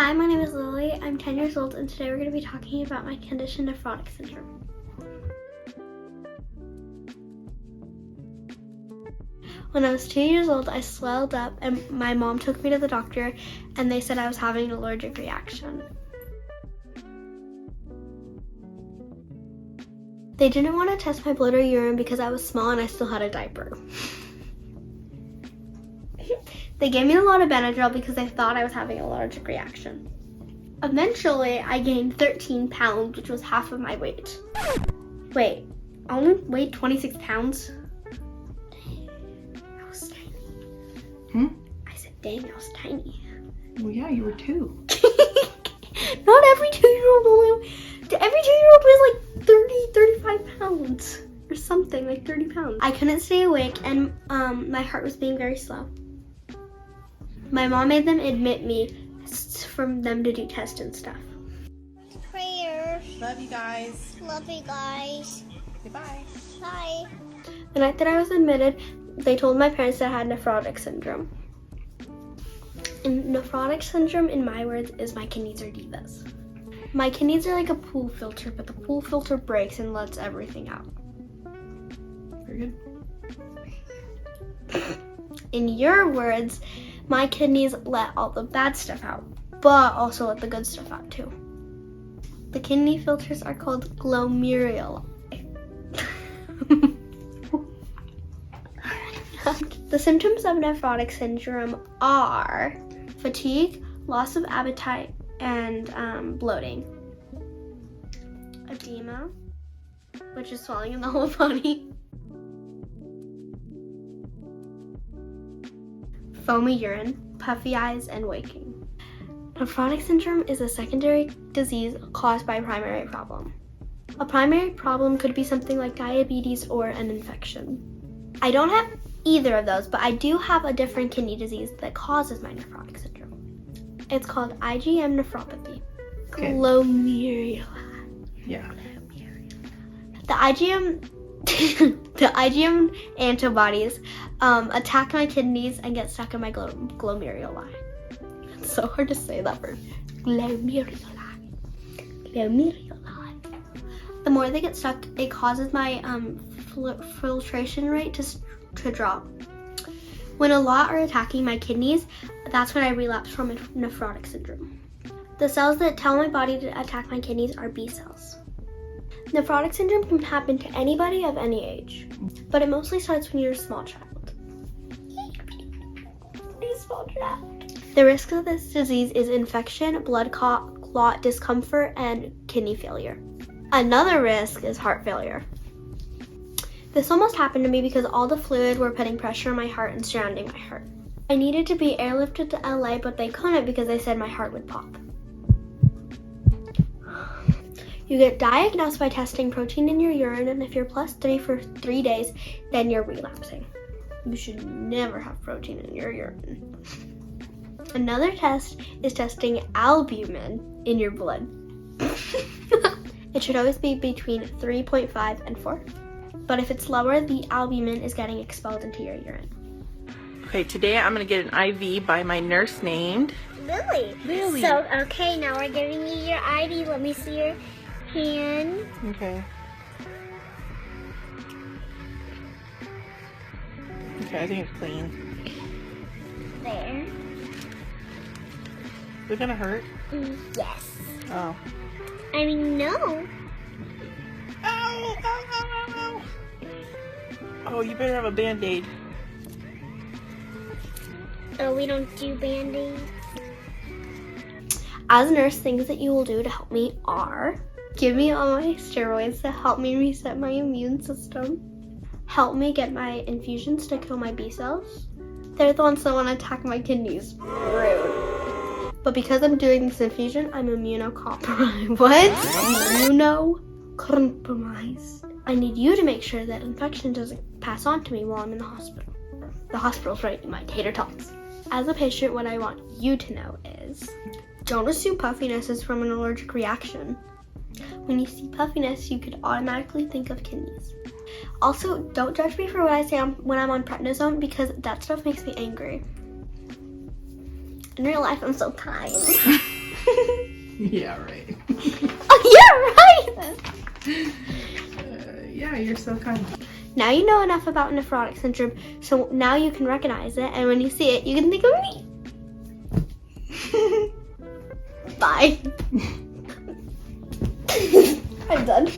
Hi, my name is Lily. I'm 10 years old, and today we're going to be talking about my condition, nephrotic syndrome. When I was 2 years old, I swelled up, and my mom took me to the doctor, and they said I was having an allergic reaction. They didn't want to test my blood or urine because I was small and I still had a diaper. They gave me a lot of Benadryl because they thought I was having an allergic reaction. Eventually, I gained 13 pounds, which was half of my weight. Wait, I only weighed 26 pounds? I was tiny. I said, dang, I was tiny. Well, yeah, you were 2. Not every 2-year-old every 2-year-old weighs like 35 pounds or something, like 30 pounds. I couldn't stay awake, and my heart was beating very slow. My mom made them admit me for them to do tests and stuff. Prayers. Love you guys. Love you guys. Goodbye. Bye. The night that I was admitted, they told my parents that I had nephrotic syndrome. And nephrotic syndrome, in my words, is my kidneys are divas. My kidneys are like a pool filter, but the pool filter breaks and lets everything out. Very good. In your words, my kidneys let all the bad stuff out, but also let the good stuff out too. The kidney filters are called glomeruli. The symptoms of nephrotic syndrome are fatigue, loss of appetite, and bloating. Edema, which is swelling in the whole body. Foamy urine, puffy eyes, and waking. Nephrotic syndrome is a secondary disease caused by a primary problem. A primary problem could be something like diabetes or an infection. I don't have either of those, but I do have a different kidney disease that causes my nephrotic syndrome. It's called IgM nephropathy. Okay. Glomeruli. Yeah. The IgM antibodies attack my kidneys and get stuck in my glomeruli. It's so hard to say that word. Glomeruli. The more they get stuck, it causes my filtration rate to drop. When a lot are attacking my kidneys, that's when I relapse from nephrotic syndrome. The cells that tell my body to attack my kidneys are B cells. Nephrotic syndrome can happen to anybody of any age, but it mostly starts when you're a small child. The risk of this disease is infection, blood clot, discomfort, and kidney failure. Another risk is heart failure. This almost happened to me because all the fluid were putting pressure on my heart and surrounding my heart. I needed to be airlifted to LA, but they couldn't because they said my heart would pop. You get diagnosed by testing protein in your urine, and if you're +3 for 3 days, then you're relapsing. You should never have protein in your urine. Another test is testing albumin in your blood. It should always be between 3.5 and 4. But if it's lower, the albumin is getting expelled into your urine. Okay, today I'm going to get an IV by my nurse named Lily. So, okay, now we're giving you your ID. Let me see your hand. Okay. Okay, I think it's clean. There. Is it gonna hurt? Yes. Oh. I mean, no. Ow! Ow! Ow! Ow! Ow! Oh, you better have a Band-Aid. Oh, we don't do Band-Aids. As a nurse, things that you will do to help me are give me all my steroids to help me reset my immune system, help me get my infusions to kill my B cells. They're the ones that want to attack my kidneys. Rude. But because I'm doing this infusion, I'm immunocompromised. What? Immunocompromised. I need you to make sure that infection doesn't pass on to me while I'm in the hospital. The hospital's right in my tater tots. As a patient, what I want you to know is, don't assume puffiness is from an allergic reaction. When you see puffiness, you could automatically think of kidneys. Also, don't judge me for what I say when I'm on prednisone, because that stuff makes me angry. In real life, I'm so kind. Yeah, right. Oh, you're right! Yeah, you're so kind. Now you know enough about nephrotic syndrome, so now you can recognize it, and when you see it, you can think of me. Bye. I'm done.